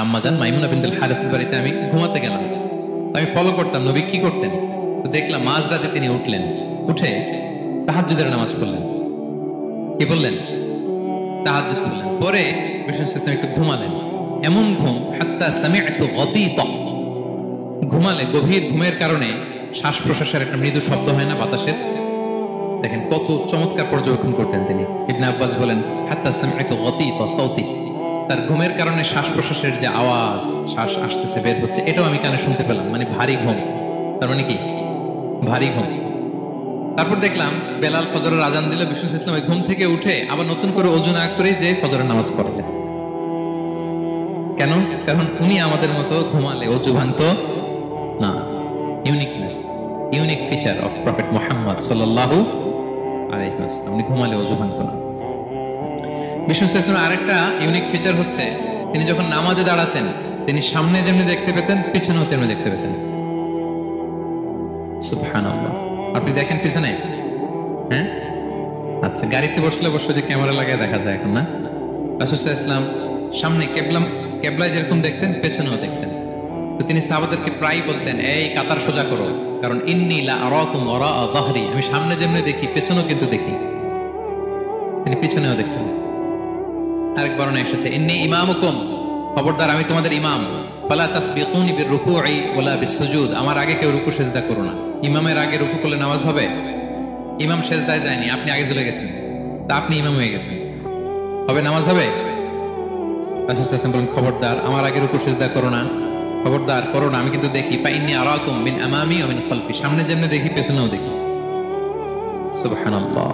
আম্মাজান মাইমুনা বিনতুল হারিসের বাড়িতে আমি ঘুমাতে গেলাম। আমি ফলো করতাম নবী কি করতেন। তো দেখলাম মাঝরাতে তিনি উঠলেন, উঠে তাহাজ্জুদের নামাজ পড়লেন। কি বললেন? তাহাজ্জুদ পড়লেন। পরে বিষ্ণু ইসলাম একটু ঘুমালেন। এমন ঘুম, হাত্তা সামি'তু গতীতা, ঘুমালে গভীর ঘুমের কারণে শ্বাস প্রশ্বাসের একটা মৃদু শব্দ হয় না বাতাসের? দেখেন কত চমৎকার পর্যবেক্ষণ করতেন তিনি। ইবনে আব্বাস বলেন হাত্তা সামি'তু গতীতা সাউতি, তার ঘুমের কারণে শ্বাস প্রশ্বাসের যে আওয়াজ, শ্বাস আসতেছে বের হচ্ছে, এটাও আমি কানে শুনতে পেলাম। মানে ভারী ঘুম। তার মানে কি? ভারী ঘুম। তারপর দেখলাম বেলাল ফজরের আজান দিল। বিষ্ণু ইসলাম ওই ঘুম থেকে উঠে আবার নতুন করে ওযু না করে যে ফজরের নামাজ পড়েছেন। কেন? কারণ উনি আমাদের মতো ঘুমালে ওযু ভাঙতো না। Uniqueness, unique feature of prophet Muhammad সাল্লাল্লাহু আলাইহি ওয়াসাল্লাম, উনি ঘুমালে ওযু ভাঙতো না। বিষ্ণু ইসলামের আরেকটা ইউনিক ফিচার হচ্ছে তিনি যখন নামাজে দাঁড়াতেন, তিনি সামনে যেমনি দেখতে পেতেন পিছনেও তেমনি দেখতে পেতেন। সুবহানাল্লাহ। আপনি দেখেন পিছনে? হ্যাঁ, আচ্ছা, গাড়িতে বসলে অবশ্য যে ক্যামেরা লাগায় দেখা যায় এখন, না? রাসূল সাল্লাল্লাহু আলাইহি ওয়াসাল্লাম সামনে কেবলায় যেরকম দেখতেন পেছনেও দেখতেন। তো তিনি সাহাবাদেরকে প্রায় বলতেন, এই কাতার সোজা করো, কারণ ইন্নী লা আরাকুম ওয়ারাআ যাহরি, আমি সামনে যেমনি দেখি পেছনেও কিন্তু দেখি। তিনি পিছনেও দেখতেন। আরেক বর্ণনা এসেছে ইন্নী ইমামুকুম, খবরদার আমি তোমাদের ইমাম, ফালা তাসবিকুনি বিররুকুই ওয়ালা বিসসুজুদ, আমার আগে কেউ রুকু সিজদা করো না। ইমামের আগে রুকু করলে নামাজ হবে? ইমাম সিজদায় যায়নি, আপনি আগে চলে গেছেন, তা আপনি ইমাম হয়ে গেছেন, হবে? নামাজ হবে? রাসূল সাল্লাল্লাহু আলাইহি ওয়াসাল্লাম বলেন খবরদার আমার আগে রুকু সিজদা করো না, খবরদার করো না, আমি কিন্তু দেখি। ফা ইন্নী আরাকুম মিন আমামি ওয়া মিন খালফি, সামনে যেমনি দেখি পেছনেও দেখি। সুবহানাল্লাহ।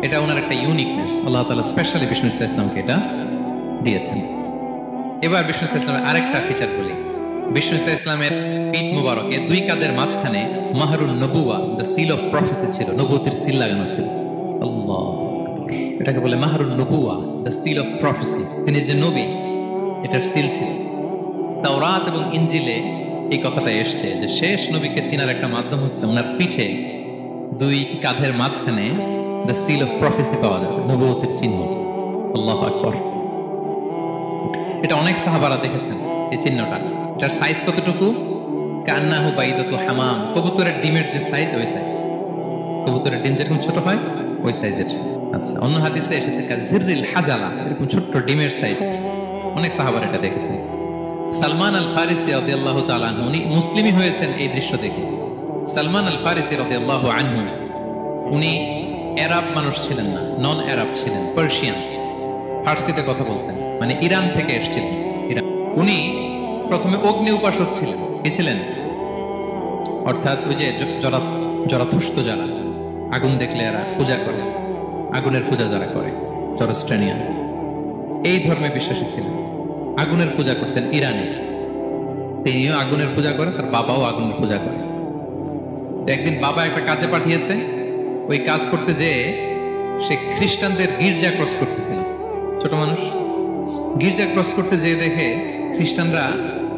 এটা ওনার একটা ইউনিকনেস, আল্লাহ তাআলা স্পেশালি বিষ্ণু ইসলামকে এটা দিয়েছেন। এবার বিষ্ণু ইসলামের আরেকটা ফিচার বলি। বিষ্ণু ইসলামের পিঠ মুবারকে দুই কাঁধের মাঝখানে মাহরুন নবুয়া, দ্য সিল অফ প্রফেসি ছিল, নবুয়তের সিল লাগানো ছিল। আল্লাহ, এটাকে বলে মাহরুন নবুয়া, দ্য সিল অফ প্রফেসি। তিনি যে নবী, এটার সিল ছিল। তাওরাত এবং ইনজিলে এই কথাটা এসছে যে শেষ নবীকে চেনার একটা মাধ্যম হচ্ছে ওনার পিঠে দুই কাঁধের মাঝখানে দ্য সিল অফ প্রফেসি পাওয়া যাবে, নবুয়তের চিহ্ন। আল্লাহু আকবার। এটা অনেক সাহাবারা দেখেছেন এই চিহ্নটা। এটার সাইজ কতটুকু? কান্নাহু বাইদাতু হামাম, কবুতরের ডিমের যে সাইজ ওই সাইজ। কবুতরের ডিম যেরকম ছোট হয় ওই সাইজের। আচ্ছা, অন্য হাদিসে এসেছে কাজিররিল হাজালা, এরকম ছোট্ট ডিমের সাইজ। অনেক সাহাবারা এটা দেখেছেন। সালমান আল ফারিসি রাদিয়াল্লাহু তাআলা আনহু, উনি মুসলিমই হয়েছেন এই দৃশ্য দেখে। সালমান আল ফারিসি রাদিয়াল্লাহু আনহু উনি আরব মানুষ ছিলেন না, নন আরব ছিলেন, পার্সিয়ান, ফার্সিতে কথা বলতেন, মানে ইরান থেকে এসেছিলেন। ইরান। উনি প্রথমে অগ্নি উপাসক ছিলেন। কি ছিলেন? অর্থাৎ ওই যে জরাথুস্ত যারা আগুন দেখলে এরা পূজা করে, আগুনের পূজা যারা করে, জরস্ট্রানিয়ান, এই ধর্মে বিশ্বাসী ছিলেন। আগুনের পূজা করতেন ইরানে। তিনিও আগুনের পূজা করে, তার বাবাও আগুনের পূজা করে। তো একদিন বাবা একটা কাজে পাঠিয়েছে, ওই কাজ করতে যেয়ে সে খ্রিস্টানদের গির্জা ক্রস করতেছিল। ছোট মানুষ গির্জা ক্রস করতে যেয়ে দেখে খ্রিস্টানরা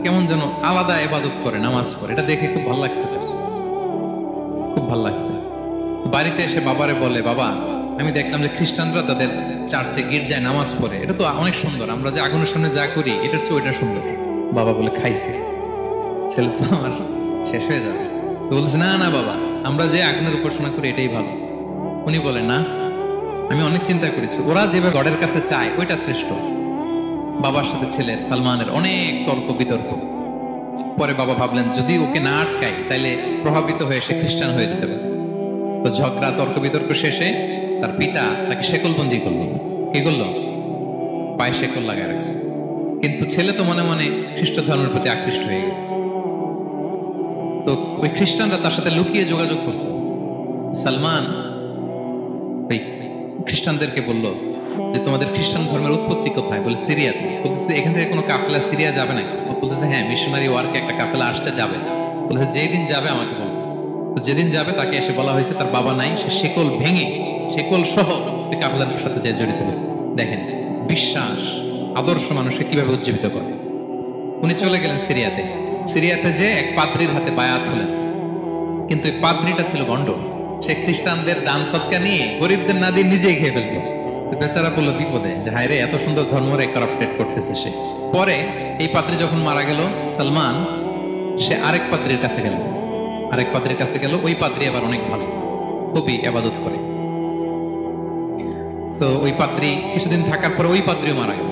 কেমন যেন আলাদা ইবাদত করে, নামাজ পড়ে। এটা দেখে খুব ভালো লাগছে, খুব ভালো লাগছে। বাড়িতে এসে বাবারে বলে, বাবা আমি দেখলাম যে খ্রিস্টানরা তাদের চার্চে গির্জায় নামাজ পড়ে, এটা তো অনেক সুন্দর, আমরা যে আগুনের সামনে যা করি এটার চেয়ে ওইটা সুন্দর। বাবা বলে, খাইছে, ছেলে তো আমার শেষ হয়ে যাবে। তো বলছে, না না বাবা, আমরা যে আগুনের উপাসনা করি এটাই ভালো। উনি বলে, না, আমি অনেক চিন্তা করেছি, ওরা যেভাবে গডের কাছে চায় ওইটা শ্রেষ্ঠ। বাবার সাথে ছেলের, সালমানের অনেক তর্ক বিতর্ক। পরে বাবা ভাবলেন যদি ওকে না আটকাই তাহলে প্রভাবিত হয়ে সে খ্রিস্টান হয়ে যেতে পারে। তো ঝগড়া তর্ক বিতর্ক শেষে তার পিতা তাকে শেকলবন্দি করলো। কি করলো? পায়ে শেকল লাগায় রাখছে। কিন্তু ছেলে তো মনে মনে খ্রিস্ট ধর্মের প্রতি আকৃষ্ট হয়ে গেছে। তো ওই খ্রিস্টানরা তার সাথে লুকিয়ে যোগাযোগ করত। সালমান ওই খ্রিস্টানদেরকে বলল যে তোমাদের খ্রিস্টান ধর্মের উৎপত্তি কোথায়? বলে সিরিয়াতে। বলতেছে এখান থেকে কোনো কাফেলা সিরিয়া যাবে না? বলতেছে হ্যাঁ, মিশনারি ওয়ার্কে একটা কাফেলা আসতে যাবে। বলতেছে যেদিন যাবে আমাকে বলো। তো যেদিন যাবে তাকে এসে বলা হয়েছে তার বাবা নাই, সে শেকল ভেঙে শেকল সহ ওই কাফেলার সাথে যে জড়িত হয়েছে। দেখেন বিশ্বাস আদর্শ মানুষকে কিভাবে উজ্জীবিত করে। উনি চলে গেলেন সিরিয়াতে। সিরিয়াতে যে এক পাদ্রীর হাতে বায়াত হলেন, কিন্তু এই পাদ্রীটা ছিল গন্ড। সে খ্রিস্টানদের দান সৎকা নিয়ে গরিবদের না দিয়ে নিজেই খেয়ে ফেলতো। বেচারা বললো বিপদে যে হায় রে, এত সুন্দর ধর্মরে কারাপ্টেড করতেছে সে। পরে এই পাদ্রী যখন মারা গেল, সালমান সে আরেক পাদ্রীর কাছে গেল। ওই পাদ্রী আবার অনেক ভালো, খুবই ইবাদত করে। তো ওই পাদ্রী কিছুদিন থাকার পরে ওই পাদ্রীও মারা গেল।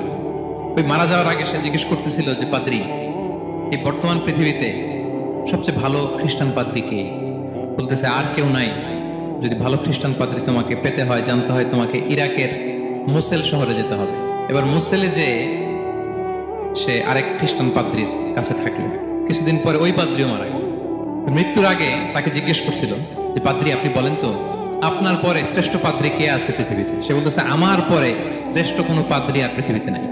ওই মারা যাওয়ার আগে সে জিজ্ঞেস করতেছিল যে পাদ্রী, এই বর্তমান পৃথিবীতে সবচেয়ে ভালো খ্রিস্টান পাদ্রী কে? বলতেছে আর কেউ নাই। যদি ভালো খ্রিস্টান পাদ্রী তোমাকে পেতে হয়, জানতে হয়, তোমাকে ইরাকের মুসেল শহরে যেতে হবে। এবার মুসেলে যে সে আরেক খ্রিস্টান পাদ্রীর কাছে থাকলো। কিছুদিন পরে ওই পাদ্রীও মারা গেল। মৃত্যুর আগে তাকে জিজ্ঞেস করছিল যে পাদ্রী, আপনি বলেন তো আপনার পরে শ্রেষ্ঠ পাদ্রী কে আছে পৃথিবীতে? সে বলতেছে আমার পরে শ্রেষ্ঠ কোনো পাদ্রী আর পৃথিবীতে নাই।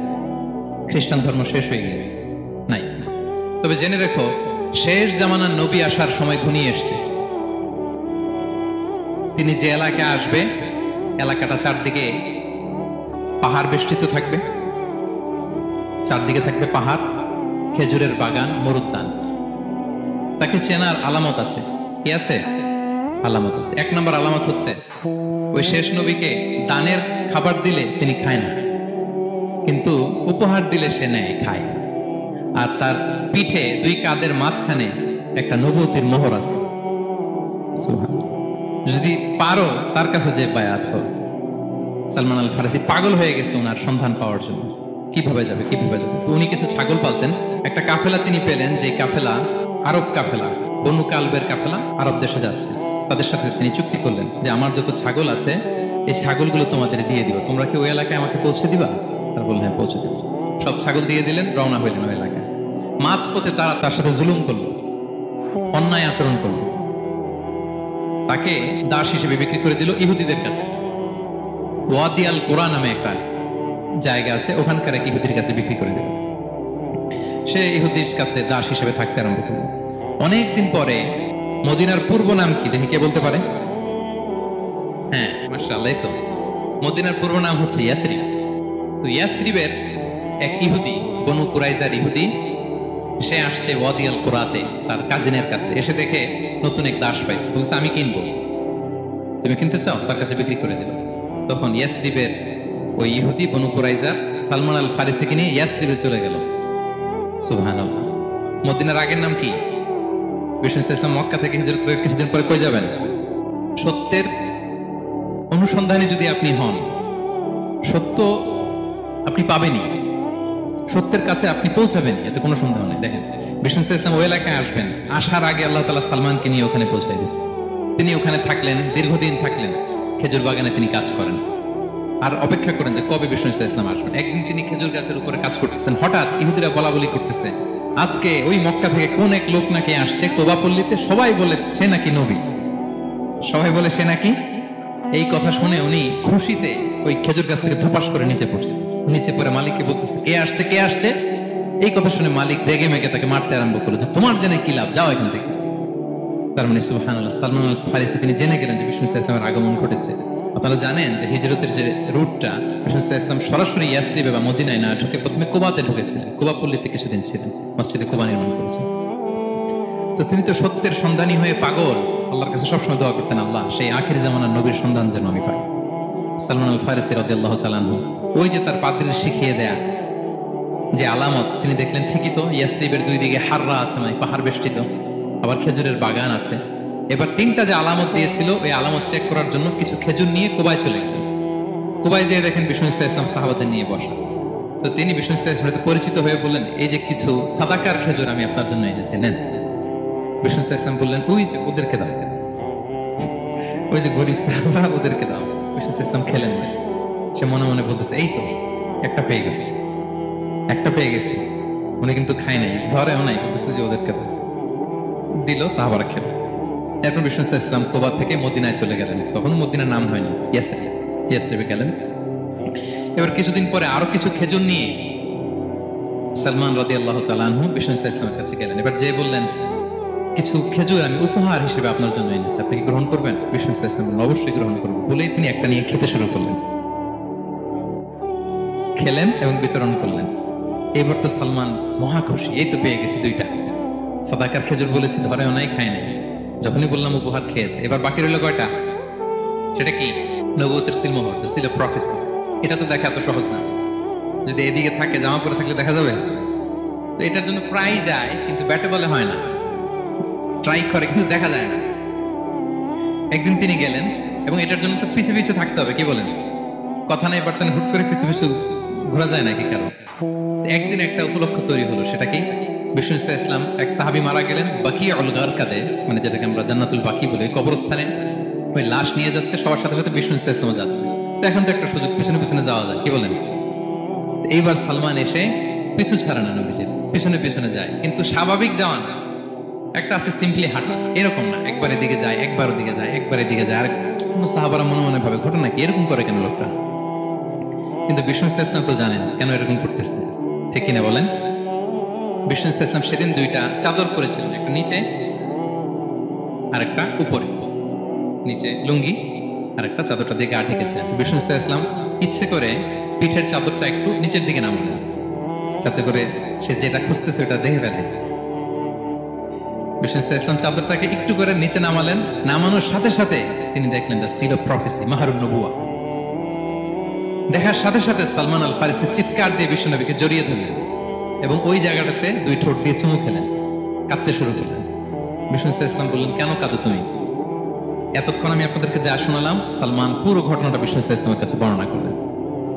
খ্রিস্টান ধর্ম শেষ হয়ে গিয়েছে, নাই। তবে জেনে রেখো, শেষ জামানার নবী আসার সময় ঘনিয়ে এসছে। তিনি যে এলাকায় আসবে, এলাকাটা চারদিকে পাহাড় বেষ্টিত থাকবে। চারদিকে থাকবে পাহাড়, খেজুরের বাগান, মরুদ্যান। তাকে চেনার আলামত আছে। কি আছে? আলামত আছে। এক নম্বর আলামত হচ্ছে, ওই শেষ নবীকে দানের খাবার দিলে তিনি খায় না, কিন্তু উপহার দিলে সে নেয়, খায়। আর তার পিঠে দুই কাঁধের মাঝখানে একটা নবুয়তির মোহর আছে। যদি পারো তার কাছে যে বায়াত হও। সালমান আল ফারসি পাগল হয়ে গেছে ওনার সন্ধান পাওয়ার জন্য। কিভাবে যাবে? তো উনি কিছু ছাগল পালতেন। একটা কাফেলা তিনি পেলেন, যে কাফেলা আরব কাফেলা, বনু কালবের কাফেলা, আরব দেশে যাচ্ছে। তাদের সাথে তিনি চুক্তি করলেন যে আমার যত ছাগল আছে এই ছাগলগুলো তোমাদের দিয়ে দিব, তোমরা কি ওই এলাকায় আমাকে পৌঁছে দিবা? তারা বললেন হ্যাঁ, পৌঁছে দিব। সব ছাগল দিয়ে দিলেন, রওনা হইলেন ওই এলাকায়। মাঝপথে তারা তার সাথে জুলুম করলো, অন্যায় আচরণ করলো। তাকে দাস হিসেবে বিক্রি করে দিল ইহুদিদের কাছে। ওয়াদি আল কোরআন নামে একটা জায়গা আছে, ওখানকার এক ইহুদির কাছে বিক্রি করে দিল। সে ইহুদির কাছে দাস হিসেবে থাকতে আরম্ভ করল। অনেকদিন পরে মদিনার পূর্ব নাম কি দেখি কে বলতে পারে? হ্যাঁ, মাশাআল্লাহ। তো মদিনার পূর্ব নাম হচ্ছে ইয়াসরিব। তো ইয়াসরিবের এক ইহুদি, বনু কুরাইজার ইহুদি, সে আসছে ওয়াদি আল কোরাতে তার কাজিনের কাছে। এসে দেখে নতুন এক দাস পাইছে, বলছে আমি কিনবো, তুমি কিনতে চাও? তার কাছে বিক্রি করে দিল। তখন ইয়াসরিবের ওই ইহুদি বনু কুরাইজার সালমান আল ফারিসিকে নিয়ে ইয়াসরিবে চলে গেল। সুবহানাল্লাহ। মদিনার আগের নাম কি? বিষ্ণু ইসলাম মক্কা থেকে হিজরত করে কিছুদিন পরে কই যাবেন? সত্যের অনুসন্ধানে যদি আপনি হন, সত্য আপনি পাবেনই, সত্যের কাছে আপনি পৌঁছাবেন, এতে কোনো সন্দেহ নেই। দেখেন, বিষ্ণু ইসলাম ওই এলাকায় আসবেন, আসার আগে আল্লাহ তাআলা সালমানকে নিয়ে ওখানে পৌঁছায় দিয়েছে। তিনি ওখানে থাকলেন, দীর্ঘদিন থাকলেন, খেজুর বাগানে তিনি কাজ করেন আর অপেক্ষা করেন যে কবে বিষ্ণু ইসলাম আসবেন। একদিন তিনি খেজুর গাছের উপরে কাজ করতেছেন, হঠাৎ ইহুদিরা বলা বলি করতেছে আজকে ওই মক্কা থেকে কোন এক লোক নাকি আসছে কোবাপল্লীতে, সবাই বলে সে নাকি নবী, সবাই বলে সে নাকি। এই কথা শুনে উনি খুশিতে ওই খেজুর গাছ থেকে ধপাস করে নিচে পড়ছে। নিচে পড়ে মালিককে বলতেছে কে আসছে, কে আসছে। এই কথা শুনে মালিক রেগে মেগে তাকে মারতে আরম্ভ করলো যে তোমার জেনে কি লাভ, যাও এখান থেকে। তার মানে সুবহানাল্লাহ, সালমান আল ফারিসি তিনি জেনে গেলেন যে বিষ্ণু ইসলামের আগমন ঘটেছে। আপনারা জানেন যে হিজরতের যে রুটটা, বিষ্ণু ইসলাম সরাসরি ইয়াসরিবে বা মদিনায় না ঢুকে প্রথমে কুবাতে ঢুকেছিলেন। কুবা পল্লীতে কিছুদিন ছিলেন, মসজিদে কুবা নির্মাণ করেছেন। তো তিনি তো সত্যের সন্ধানী হয়ে পাগল, আল্লাহর কাছে সবসময় দোয়া করতেন, আল্লাহ সেই আখির জামানার নবীর সন্ধান যেন আমি পাই। সালমান আল ফারিসি রাদিয়াল্লাহু তাআলা আনহু, ওই যে তার পাদ্রীর শিখিয়ে দেয়া যে আলামত তিনি দেখলেন, ঠিকই তো ইয়াসরিবের দুই দিকে হাররা আছে, মানে পাহাড় বেষ্টিত, আবার খেজুরের বাগান আছে। এবার তিনটা যে আলামত দিয়েছিল, ওই আলামত চেক করার জন্য কিছু খেজুর নিয়ে কুবায় চলে গেলেন। কুবায় যেয়ে দেখেন বিষ্ণু ইসলাম সাহাবাদের নিয়ে বসা। তো তিনি বিষ্ণু ইসলামের পরিচিত হয়ে বললেন, এই যে কিছু সাদাকার খেজুর আমি আপনার জন্য এনেছি, নেন। বিষ্ণু ইসলাম বললেন, ওই যে ওদেরকে দাও, ওই যে গরিব সাহাবা, ওদেরকে দাও। বিষ্ণু ইসলাম খেলেন না। সে মনে মনে বলতেছে এই তো একটা পেয়ে গেছি, একটা পেয়ে গেছি। উনি কিন্তু খায় নাই, ধরেও নাই, বলতেছে যে ওদেরকে দাও। দিল, সাহাবারা খেল। এরপর বিষ্ণু ইসলাম কুবা থেকে মদিনায় চলে গেলেন। তখন মদিনার নাম হয়নি, ইয়াসরিবে গেলেন। এবার কিছুদিন পরে আরো কিছু খেজুর নিয়ে সালমান রাদিয়াল্লাহু তাআলা আনহু বিষ্ণু ইসলামের কাছে গেলেন। এবার যে বললেন, কিছু খেজুর আমি উপহার হিসেবে আপনার জন্য এনেছি, আপনি কি গ্রহণ করবেন? বিষ্ণু ইসলাম বললেন, অবশ্যই গ্রহণ করবো। বলেই তিনি একটা নিয়ে খেতে শুরু করলেন, খেলেন এবং বিতরণ করলেন। এবার তো সালমান মহা খুশি, এই তো পেয়ে গেছি দুইটা সাদাকার খেজুর, বলেছি ধরেও নাই, খায় নাই। যখনই বললাম উপহার খেয়েছে। এবার বাকি রইল কয়টা? সেটা কি? নবুয়তের সিলমোহর, দ্য সিল অফ প্রফেসি। এটা তো দেখা এত সহজ না। যদি এদিকে থাকে, জামা পরে থাকলে দেখা যাবে? তো এটার জন্য প্রায় যায়, কিন্তু ব্যাটে বলে হয় না, ট্রাই করে কিন্তু দেখা যায় না। একদিন তিনি গেলেন, এবং এটার জন্য তো পিছে পিছে থাকতে হবে, কি বলেন? কথা নেই বার্তা নেই, হুট করে পিছু পিছু ঘোরা যায় নাকি কারো? একদিন একটা উপলক্ষ তৈরি হলো, সেটা কি? বিষ্ণু ইসলাম, এক সাহাবী মারা গেলেন বাকিউল গারকাদে, মানে যেটাকে আমরা জান্নাতুল বাকি বলি, কবরস্থানে ওই লাশ নিয়ে যাচ্ছে, সবার সাথে সাথে বিষ্ণু ইসলামও যাচ্ছে। তো এখন তো একটা সুযোগ, পিছনে পিছনে যাওয়া যায়, কি বলেন? এইবার সালমান এসে পিছু ছাড়ে না, নবীজির পিছনে পিছনে যায়, কিন্তু স্বাভাবিক যাওয়া না। একটা আছে সিম্পলি হাঁটা, এরকম না, একবার এদিকে যায়, একবার ওদিকে যায়, একবার এদিকে যায়। আর কোন সাহাবারা মনে মনে ভাবে ঘটনা কি, এরকম করে কেন লোকটা? কিন্তু বিষ্ণু ইসলাম তো জানেন কেন এরকম করতেছে, ঠিক কিনা বলেন? বিষ্ণু ইসলাম সেদিন দুইটা চাদর পরেছিলেন, একটা নিচে আর একটা উপরে। নিচে লুঙ্গি আর একটা চাদরটা দিয়ে গা ঢেকেছিলেন। বিষ্ণু ইসলাম ইচ্ছে করে পিঠের চাদরটা একটু নিচের দিকে নামালেন, যাতে করে সে যেটা খুঁজতেছে ওটা দেখে ফেলে। বিষ্ণু ইসলাম চাদরটাকে একটু করে নিচে নামালেন, নামানোর সাথে সাথে তিনি দেখলেন দ্য সিল অফ প্রফেসি, মাহরুন নবুয়া। দেখার সাথে সাথে সালমান আল ফারিসি চিৎকার দিয়ে বিষ্ণু নবীকে জড়িয়ে ধরলেন এবং ওই জায়গাটাতে দুই ঠোঁট দিয়ে চুমু খেলেন, কাঁদতে শুরু করলেন। বিষ্ণু ইসলাম বললেন, কেন কাঁদো তুমি? এতক্ষণ আমি আপনাদেরকে যা শোনালাম, সালমান পুরো ঘটনাটা বিষ্ণু ইসলামের কাছে বর্ণনা করলেন।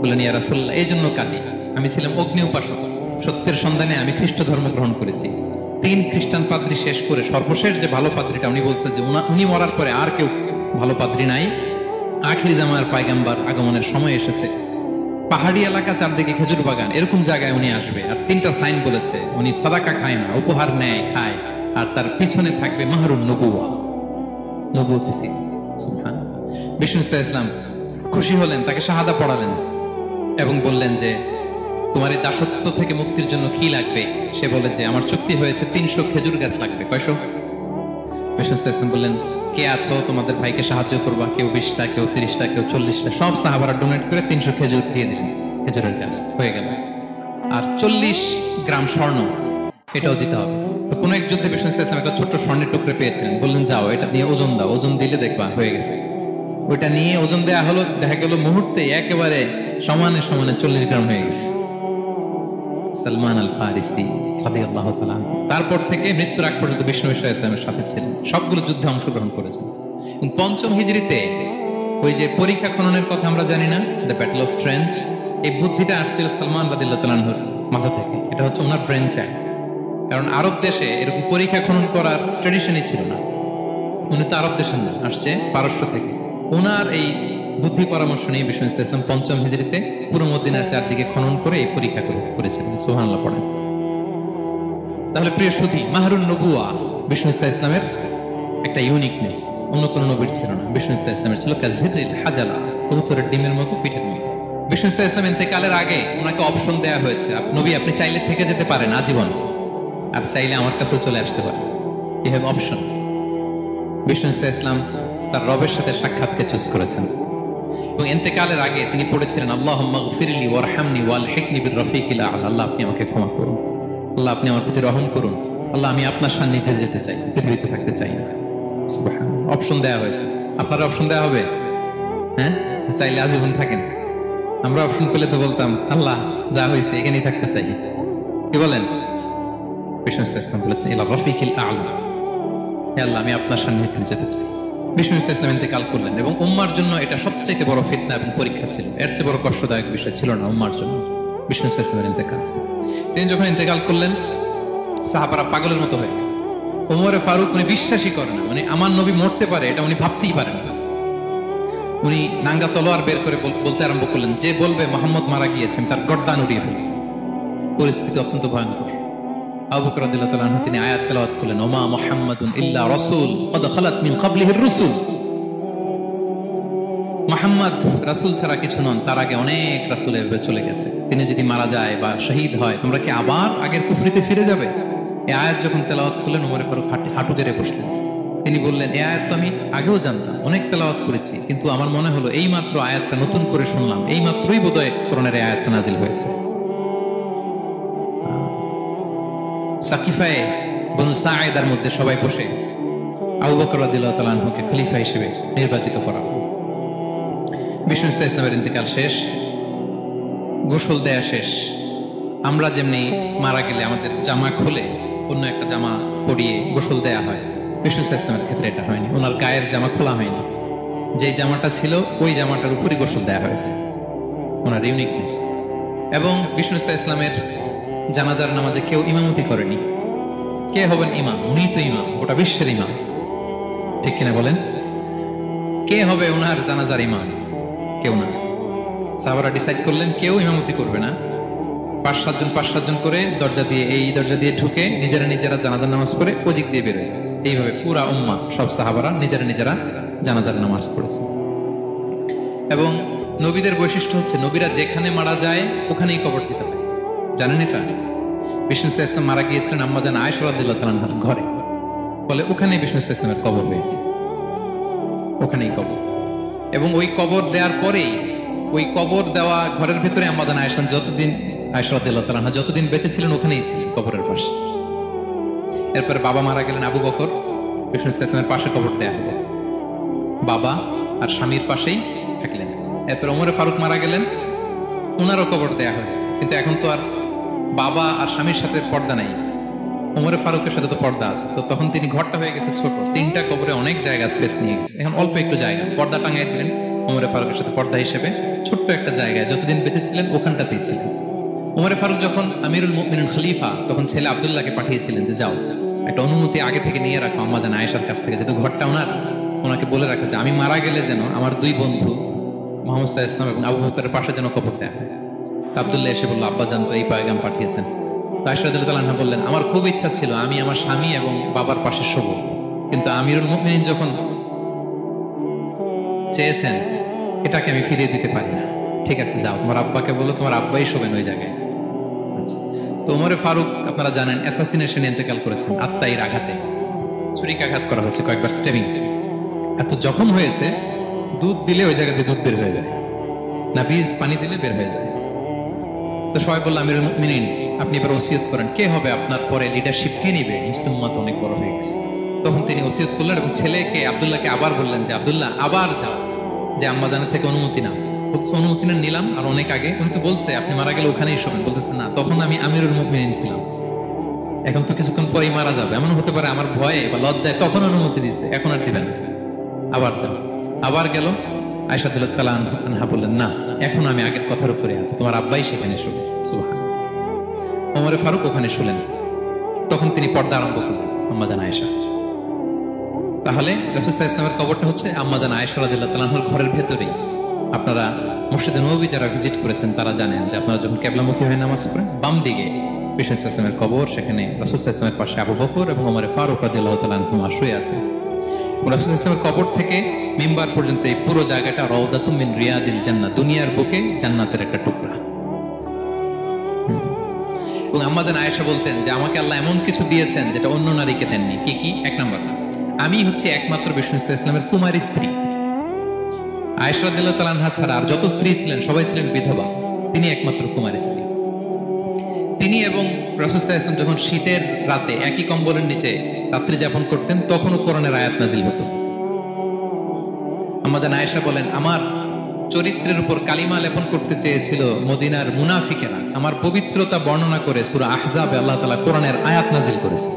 বললেন, ইয়া রাসূলুল্লাহ, এই জন্য কাঁদি। আমি ছিলাম অগ্নি উপাসক, সত্যের সন্ধানে আমি খ্রিস্ট ধর্ম গ্রহণ করেছি। 3 খ্রিস্টান পাদ্রী শেষ করে সর্বশেষ যে ভালো পাদ্রীটা, উনি বলছে যে উনি মরার পরে আর কেউ ভালো পাদ্রী নাই, আখির জামার পয়গম্বর আগমনের সময় এসেছে। পাহাড়ি এলাকা, চারদিকে খেজুর বাগান, এরকম জায়গায় উনি আসবে। আর 3টা সাইন বলেছে, উনি সাদাকা খায় না, উপহার নেয়, খায়, আর তার পিছনে থাকবে মাহরুন নবুয়া, নবুয়তি সিল। সুবহানাল্লাহ। বিষ্ণু ইসলাম খুশি হলেন, তাকে শাহাদা পড়ালেন এবং বললেন যে, তোমার এই দাসত্ব থেকে মুক্তির জন্য কি লাগবে? সে বলে যে, আমার চুক্তি হয়েছে 300 খেজুর গাছ লাগবে। কয়শো? বিষ্ণু ইসলাম বললেন, কে আছো তোমাদের ভাইকে সাহায্য করবা? কেউ 20টা, কেউ 30টা, কেউ 40টা। সব সাহাবারা ডোনেট করে 300 খেজুর দিয়ে দিলেন, খেজুরের গাছ হয়ে গেল। আর 40 গ্রাম স্বর্ণ, এটাও দিতে হবে। তো কোন এক যুদ্ধে বিষ্ণু ইসলাম একটা ছোট্ট স্বর্ণের টুকরে পেয়েছিলেন, বললেন, যাও এটা দিয়ে ওজন দাও, ওজন দিলে দেখবা হয়ে গেছে। ওইটা নিয়ে ওজন দেয়া হলো, দেখা গেল মুহূর্তে একেবারে সমানে সমানে 40 গ্রাম হয়ে গেছে। সালমান আল ফারিসি রাদিয়াল্লাহু তাআলা, তারপর থেকে মৃত্যুর আগ পর্যন্ত বিষ্ণু ইসলামের সাথে ছিলেন, সবগুলো যুদ্ধে অংশগ্রহণ করেছেন। 5ম হিজরিতে ওই যে পরীক্ষা খননের কথা আমরা জানি না, দ্য ব্যাটল অফ ট্রেঞ্চ, এই বুদ্ধিটা আসছিল সালমান রাদিয়াল্লাহু তাআলার মাথা থেকে। এটা হচ্ছে ওনার ব্রেন চাইল্ড, কারণ আরব দেশে এরকম পরীক্ষা খনন করার ট্রেডিশনই ছিল না। উনি তো আরব দেশের না, আসছে পারস্য থেকে। ওনার এই বুদ্ধি পরামর্শ নিয়ে বিষ্ণু ইসলাম 5ম হিজরিতে পুরো মদিনার চারদিকে খনন করে এই পরীক্ষা করেছিলেন। সুবহানাল্লাহ পড়েন। তাহলে প্রিয় সুধী, মাহরুন নবুয়া বিষ্ণু ইসলামের একটা ইউনিকনেস, অন্য কোন নবীর ছিল না। বিষ্ণু ইসলামের ছিল কাযিরিল হাজালা, কবুতরের ডিমের মতো পিঠের মতো। বিষ্ণু ইসলাম ইন্তেকালের আগে ওনাকে অপশন দেয়া হয়েছে, নবী আপনি চাইলে থেকে যেতে পারেন আজীবন, আর চাইলে আমার কাছে চলে আসতে পারেন। You have option. Bishnu Islam তার রবের সাথে সাক্ষাৎকে চুজ করেছেন এবং ইন্তেকালের আগে তিনি পড়েছিলেন, আল্লাহুম্মা গফিরলি ওয়ারহামনি ওয়ালহিকনি বির রফিকিল আ'লা। আল্লাহ আপনি আমাকে ক্ষমা করুন, আল্লাহ আপনি আমার প্রতি রহম করুন, আল্লাহ আমি আপনার সান্নিধ্যে যেতে চাই, পৃথিবীতে থাকতে চাই না। সুবহানাল্লাহ। অপশন দেয়া হয়েছে। আপনার অপশন দেয়া হবে? হ্যাঁ, চাইলে আজীবন থাকেন। আমরা অপশন পেলে তো বলতাম, আল্লাহ যা হয়েছে এখানেই থাকতে চাই, কি বলেন? বিষ্ণু ইসলাম বলেছেন, ইলা রফিকিল আ'লা, হে আল্লাহ আমি আপনার সান্নিধ্যে যেতে চাই। বিষ্ণু ইসলাম ইন্তেকাল করলেন এবং উম্মার জন্য এটা সবচেয়ে বড় ফিতনা এবং পরীক্ষা ছিল। এর চেয়ে বড় কষ্টদায়ক বিষয় ছিল না উম্মার জন্য বিষ্ণু ইসলামের ইন্তেকাল। তিনি যখন ইন্তেকাল করলেন, সাহাবারা পাগলের মতো হয়ে গেল। ওমরে ফারুক উনি বিশ্বাসই করেন না, মানে আমার নবী মরতে পারে এটা উনি ভাবতেই পারেন না। উনি নাঙ্গা তলোয়ার বের করে বলতে আরম্ভ করলেন, যে বলবে মুহাম্মদ মারা গিয়েছেন তার গর্দান উড়িয়ে ফেলবে। পরিস্থিতি অত্যন্ত ভয়ঙ্কর। আবু বকর রাদিয়াল্লাহু তাআলা আনহু তিনি আয়াত তেলাওয়াত করলেন, ওমা মুহাম্মাদুন ইল্লা রাসূল ক্বাদ খালাত মিন ক্বাবলিহির রুসুল। মুহাম্মদ রাসূল ছাড়া কিছু নন, তার আগে অনেক রাসূল এভাবে চলে গেছে। তিনি যদি মারা যায় বা শহীদ হয়, তোমরা কি আবার আগের কুফরিতে ফিরে যাবে? এই আয়াত যখন তেলাওয়াত করলেন, ওমর ফারুক হাঁটু গেড়ে বসলেন। তিনি বললেন, এই আয়াত তো আমি আগেও জানতাম, অনেক তেলাওয়াত করেছি, কিন্তু আমার মনে হলো এই মাত্র আয়াতটা নতুন করে শুনলাম, এই মাত্রই বোধহয় কোরআনের এই আয়াতটা নাজিল হয়েছে। সাকিফায়ে বনু সাঈদার মধ্যে সবাই বসে আবু বকর রাদিয়াল্লাহু তাআলা আনহুকে খলিফা হিসেবে নির্বাচিত করা হলো। বিষ্ণু ইসলামের ইন্তেকাল শেষ, গোসল দেয়া শেষ। আমরা যেমনি মারা গেলে আমাদের জামা খুলে অন্য একটা জামা পরিয়ে গোসল দেয়া হয়, বিষ্ণু ইসলামের ক্ষেত্রে এটা হয়নি। ওনার গায়ের জামা খোলা হয়নি, যেই জামাটা ছিল ওই জামাটার উপরই গোসল দেয়া হয়েছে, ওনার ইউনিকনেস। এবং বিষ্ণু ইসলামের জানাজার নামাজে কেউ ইমামতি করেনি। কে হবেন ইমাম? উনি তো ইমাম, গোটা বিশ্বের ইমাম, ঠিক কিনা বলেন? কে হবে ওনার জানাজার ইমাম? কেউ না। সাহাবারা ডিসাইড করলেন কেউ ইমামতি করবে না, 5-7 জন করে দরজা দিয়ে, এই দরজা দিয়ে ঢুকে নিজেরা জানাজার নামাজ পড়ে ওদিক দিয়ে বের হয়ে গেছে। এইভাবে পুরা উম্মাহ, সব সাহাবারা নিজেরা জানাজার নামাজ পড়েছে। এবং নবীদের বৈশিষ্ট্য হচ্ছে নবীরা যেখানে মারা যায় ওখানেই কবর দিতে হয়। জানেন এটা? বিষ্ণু ইসলাম মারা গিয়েছিলেন আম্মাজান আয়েশা রাদিয়াল্লাহু তাআলার ঘরে, ফলে ওখানেই বিষ্ণু ইসলামের কবর হয়েছে, ওখানেই কবর। এবং ওই কবর দেওয়ার পরেই, ওই কবর দেওয়া ঘরের ভিতরে আম্মাজান আয়েশা রাদিয়াল্লাহু তাআলা যতদিন বেঁচে ছিলেন ওখানেই ছিলেন, কবরের পাশে। এরপরে বাবা মারা গেলেন আবু বকর, বিষ্ণু ইসলামের পাশে কবর দেয়া হলো, বাবা আর স্বামীর পাশেই থাকলেন। এরপর ওমরে ফারুক মারা গেলেন, ওনারও কবর দেয়া হলো। কিন্তু এখন তো আর বাবা আর স্বামীর সাথে পর্দা নাই, ওমরে ফারুকের সাথে তো পর্দা আছে। তো তখন তিনি ঘরটা হয়ে গেছে ছোট, 3টা কবরে অনেক জায়গা স্পেস নিয়ে গেছে, এখন অল্প একটু জায়গা, পর্দা টাঙিয়ে দিলেন ওমরে ফারুকের সাথে পর্দা হিসেবে, ছোট্ট একটা জায়গায় যতদিন বেঁচে ছিলেন ওখানটাতেই ছিলেন। ওমরে ফারুক যখন আমিরুল মুমিনিন খলিফা, তখন ছেলে আব্দুল্লাহকে পাঠিয়েছিলেন যে যাও একটা অনুমতি আগে থেকে নিয়ে রাখো আম্মাজান আয়েশার কাছ থেকে, যেহেতু ঘরটা ওনার, ওনাকে বলে রাখো যে আমি মারা গেলে যেন আমার 2 বন্ধু মুহাম্মদ সাল্লাল্লাহু আলাইহি ওয়াসাল্লাম এবং আবু বকরের পাশে যেন কবর দেয়া হয়। আব্দুল্লাহ এসে বলল, আব্বাজান তো এই পয়গাম পাঠিয়েছেন। আয়েশা রাদিয়াল্লাহু তাআলা বললেন, আমার খুব ইচ্ছা ছিল আমি আমার স্বামী এবং বাবার পাশে শোবো, কিন্তু আমিরুল মুমিনিন যখন চেয়েছেন এটাকে আমি ফিরিয়ে দিতে পারি না। ঠিক আছে যাও, তোমার আব্বাকে বলো তোমার আব্বাই শোবেন ওই জায়গায়। আচ্ছা, তো ওমরে ফারুক আপনারা জানেন অ্যাসাসিনেশনে ইন্তেকাল করেছেন, আত্মাইর আঘাতে, ছুরিকাঘাত করা হয়েছে কয়েকবার, স্টেবিং। এত জখম হয়েছে, দুধ দিলে ওই জায়গাতে দুধ বের হয়ে যায় না, বীজ পানি দিলে বের হয়ে যায়। তো সবাই বলল আমিরুল মুমিনিন আপনি এবার ওসিয়ত করেন, কে হবে আপনার পরে লিডারশিপ, কে নিবে? মুসলিম উম্মাহ অনেক বড় হয়ে গেছে। তখন তিনি ওসিয়ত করলেন এবং ছেলেকে আব্দুল্লাহকে আবার বললেন যে আব্দুল্লাহ আবার যাও, যে আম্মাজানের থেকে অনুমতি নাও। অনুমতি নিলাম আর অনেক আগে, উনি তো বলছে আপনি মারা গেলে ওখানেই শোবেন, বলতেছে না তখন আমি আমিরুল মুমিনিন ছিলাম, এখন তো কিছুক্ষণ পরেই মারা যাবে, এমন হতে পারে আমার ভয়ে বা লজ্জায় তখন অনুমতি দিছে, এখন আর দিবেন, আবার যাও। আবার গেল, আয়েশা রাদিয়াল্লাহু তাআলা আনহা বললেন না এখন আমি আগের কথার উপরে আছি, তোমার আব্বাই সেখানে শোবে। সুবহানাল্লাহ। ওমরে ফারুক ওখানে শুলেন, তখন তিনি পর্দা আরম্ভ করলেন আম্মাজান আয়েশা। তাহলে রাসূল সাল্লাল্লাহু আলাইহি ওয়াসাল্লামের কবরটা হচ্ছে আম্মাজান আয়েশা রাদিয়াল্লাহু তাআলা আনহার ঘরের ভেতরেই। আপনারা মসজিদে নববী যারা ভিজিট করেছেন তারা জানেন যে আপনারা যখন কিবলামুখী হয়ে নামাজ পড়েন, বাম দিকে বিষ্ণু সাল্লাল্লাহু আলাইহি ওয়াসাল্লামের কবর, সেখানে রাসূল সাল্লাল্লাহু আলাইহি ওয়াসাল্লামের পাশে আবু বকর এবং ওমরে ফারুক রাদিয়াল্লাহু তাআলা আনহুমা শুয়ে আছেন। রাসূল সাল্লাল্লাহু আলাইহি ওয়াসাল্লামের কবর থেকে মিম্বার পর্যন্ত এই পুরো জায়গাটা রাউদাতুম মিন রিয়াদিল জান্নাহ, দুনিয়ার বুকে জান্নাতের একটা টুকরা। এবং আম্মাজান আয়েশা বলতেন যে আমাকে আল্লাহ এমন কিছু দিয়েছেন যেটা অন্য নারীকে দেননি। কি কি? 1 নাম্বার, আমি হচ্ছে একমাত্র বিষ্ণু সাল্লাল্লাহু আলাইহি ওয়াসাল্লামের কুমারী স্ত্রী। আয়েশা রাদিয়াল্লাহু তাআলা আনহা ছাড়া আর যত স্ত্রী ছিলেন সবাই ছিলেন বিধবা, তিনি একমাত্র কুমারী স্ত্রী। তিনি এবং রাসূল সাল্লাল্লাহু আলাইহি ওয়াসাল্লাম যখন শীতের রাতে একই কম্বলের নিচে রাত্রি যাপন করতেন, তখনও কোরআনের আয়াত নাজিল হতো। আম্মাজান আয়েশা বলেন, আমার চরিত্রের উপর কালিমা লেপন করতে চেয়েছিল মদিনার মুনাফিকেরা, আমার পবিত্রতা বর্ণনা করে সূরা আহজাবে আল্লাহ তাআলা কোরআনের আয়াত নাজিল করেছেন।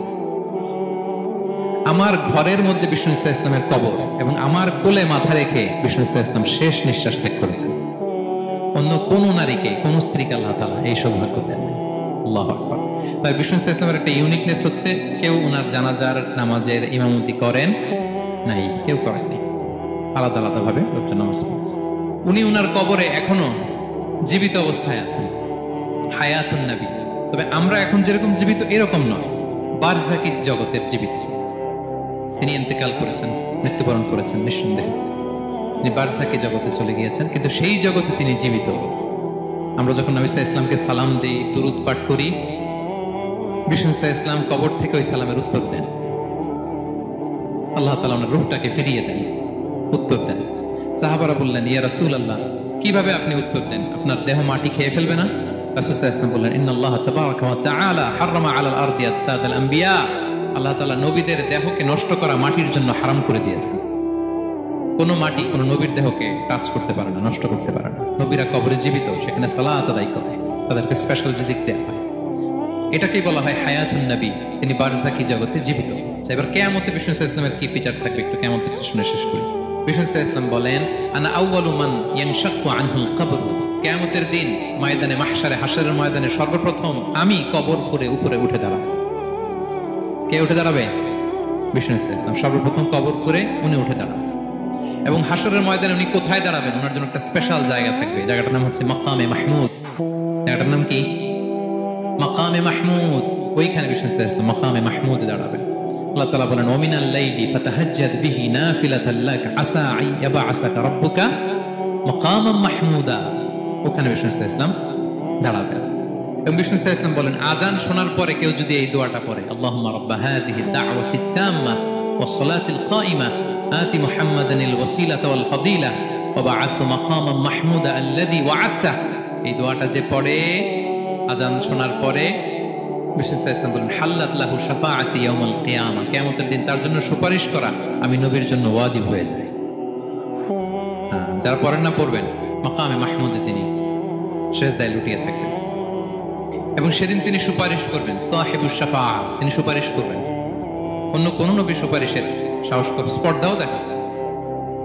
আমার ঘরের মধ্যে বিষ্ণু সাল্লাল্লাহু আলাইহি ওয়াসাল্লামের কবর এবং আমার কোলে মাথা রেখে বিষ্ণু সাল্লাল্লাহু আলাইহি ওয়াসাল্লাম শেষ নিঃশ্বাস ত্যাগ করেছেন। অন্য কোন নারীকে, কোন স্ত্রীকে আল্লাহ তাআলা এই সৌভাগ্য দেন নাই। আল্লাহু আকবার। তাই বিষ্ণু সাল্লাল্লাহু আলাইহি ওয়াসাল্লামের একটা ইউনিকনেস হচ্ছে কেউ ওনার জানাজার নামাজের ইমামতি করেন নাই, কেউ করেননি, আলাদা আলাদা ভাবে লোকজন নামাজ পড়ছে। উনি ওনার কবরে এখনো জীবিত অবস্থায় আছেন, হায়াতুন নবী। তবে আমরা এখন যেরকম জীবিত এরকম নয়, বারজাকি জগতের জীবিত। তিনি ইন্তেকাল করেছেন, মৃত্যুবরণ করেছেন, নিঃসন্দেহে তিনি বারজাকি জগতে চলে গিয়েছেন, কিন্তু সেই জগতে তিনি জীবিত। আমরা যখন নবী সাল্লাল্লাহু আলাইহি ওয়াসাল্লামকে সালাম দিই, দুরূদ পাঠ করি, বিষ্ণু সাল্লাল্লাহু আলাইহি ওয়াসাল্লাম কবর থেকে ওই সালামের উত্তর দেন। আল্লাহ তাআলা ওনার রূহটাকে ফিরিয়ে দেন, উত্তর দেন। সাহাবারা বললেন, ইয়া রাসূলুল্লাহ, কিভাবে আপনি উত্তর দেন? আপনার দেহ মাটি খেয়ে ফেলবে না? রাসূল সাল্লাল্লাহু আলাইহি ওয়াসাল্লাম বললেন, ইন্নাল্লাহা তাবারাকা ওয়া তাআলা হারামা আলাল আরদি আজসাদাল আম্বিয়া। আল্লাহ তাআলা নবীদের দেহকে নষ্ট করা মাটির জন্য হারাম করে দিয়েছেন। কোনো মাটি কোনো নবীর দেহকে টাচ করতে পারে না, নষ্ট করতে পারে না। নবীরা কবরে জীবিত, সেখানে সালাত আদায় করে, তাদেরকে স্পেশাল রিজিক দেওয়া হয়। এটাকেই বলা হয় হায়াতুন নবী, তিনি বারজাকি জগতে জীবিত। এবার কিয়ামতে বিষ্ণু সাল্লাল্লাহু আলাইহি ওয়াসাল্লামের কি ফিচার থাকবে একটু কিয়ামত থেকে শুনে শেষ করি। বিষ্ণু সাল্লাল্লাহু আলাইহি ওয়াসাল্লাম বলেন, আনা আউয়ালু মান ইয়ানশাক্কু আনহুল কবর। কিয়ামতের দিন ময়দানে মাহশারে, হাশরের ময়দানে সর্বপ্রথম আমি কবর ফুঁড়ে উপরে উঠে দাঁড়াবো। কে উঠে দাঁড়াবে? বিষ্ণু সাল্লাল্লাহু আলাইহি ওয়াসাল্লাম সর্বপ্রথম কবর ফুঁড়ে উনি উঠে দাঁড়াবেন। এবং হাশরের ময়দানে উনি কোথায় দাঁড়াবেন? ওনার জন্য একটা স্পেশাল জায়গা থাকবে, জায়গাটার নাম হচ্ছে মাকামে মাহমুদ। জায়গাটার নাম কি? মাকামে মাহমুদ। ওইখানে বিষ্ণু সাল্লাল্লাহু আলাইহি ওয়াসাল্লাম মাকামে মাহমুদে দাঁড়াবেন। আল্লাহ তাআলা বলেন, ওমিনাল লাইলি ফাতাহাজ্জাদ বিহি নাফিলাতাল লাক আসা আন ইয়াবআসাকা রাব্বুকা মাকামান মাহমুদা। ওখানে বিষ্ণু সাল্লাল্লাহু আলাইহি ওয়াসাল্লাম দাঁড়াবেন। এবং বিষ্ণু সাল্লাল্লাহু আলাইহি ওয়াসাল্লাম বলেন, আযান শোনার পরে কেউ যদি এই দোয়াটা পড়ে, আল্লাহুম্মা রাব্বা হাযিহি দা'ওয়াতিত তাম্মা ওয়াস সালাতিল কাইমা আতি মুহাম্মাদানিল ওয়াসিলাতা ওয়াল ফাদিলা ওয়া বা'আথহু মাকামান মাহমুদা আল্লাযী ওয়া'আদতা। এই দোয়াটা যে পড়ে আযান শোনার পরে, বিষ্ণু সাল্লাল্লাহু আলাইহি ওয়াসাল্লাম বলেন, হাল্লাত লাহু শাফাআতি ইয়াউমাল কিয়ামা। কিয়ামতের দিন তার জন্য সুপারিশ করা আমি নবীর জন্য ওয়াজিব হয়ে যায়। যারা পড়েন না পড়বেন, মাকামে মাহমুদে তিনি সেজদায় লুটিয়ে থাকবেন এবং সেদিন তিনি সুপারিশ করবেন। সাহিবুশ শাফাআ, তিনি সুপারিশ করবেন। অন্য কোন নবী সুপারিশের সাহস করে স্পর্ধাও দেখা।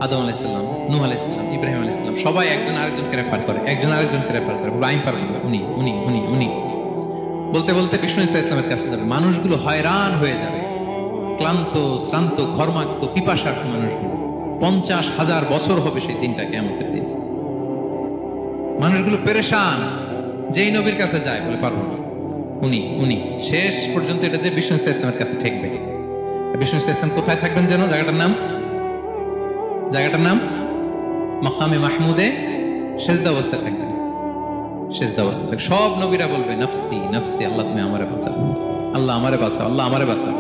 আদম আলাইহিস সালাম, নূহ আলাইহিস সালাম, ইব্রাহিম আলাইহিস সালাম সবাই একজন আরেকজনকে রেফার করে, একজন আরেকজনকে রেফার করে, আমি পারবো না, উনি উনি উনি উনি বলতে বলতে বিষ্ণু ইসলামের কাছে যাবে। মানুষগুলো হয়রান হয়ে যাবে, ক্লান্ত শ্রান্ত ঘর্মাক্ত পিপাসার্থ মানুষগুলো। 50,000 বছর হবে সেই দিনটা, কিয়ামতের দিন। মানুষগুলো পেরেশান, যেই নবীর কাছে যায় বলে পারবো না, উনি উনি শেষ পর্যন্ত এটা যে বিষ্ণু ইসলামের কাছে ঠেকবে। বিষ্ণু ইসলাম কোথায় থাকবেন যেন? জায়গাটার নাম মাকামে মাহমুদে সেজদা অবস্থায় থাকবেন। সেজদা অবস্থা থাকে। সব নবীরা বলবে নাফসি নাফসি, আল্লাহ তুমি আমারে বাঁচাও, আল্লাহ আমারে বাঁচাও, আল্লাহ আমারে বাঁচাও।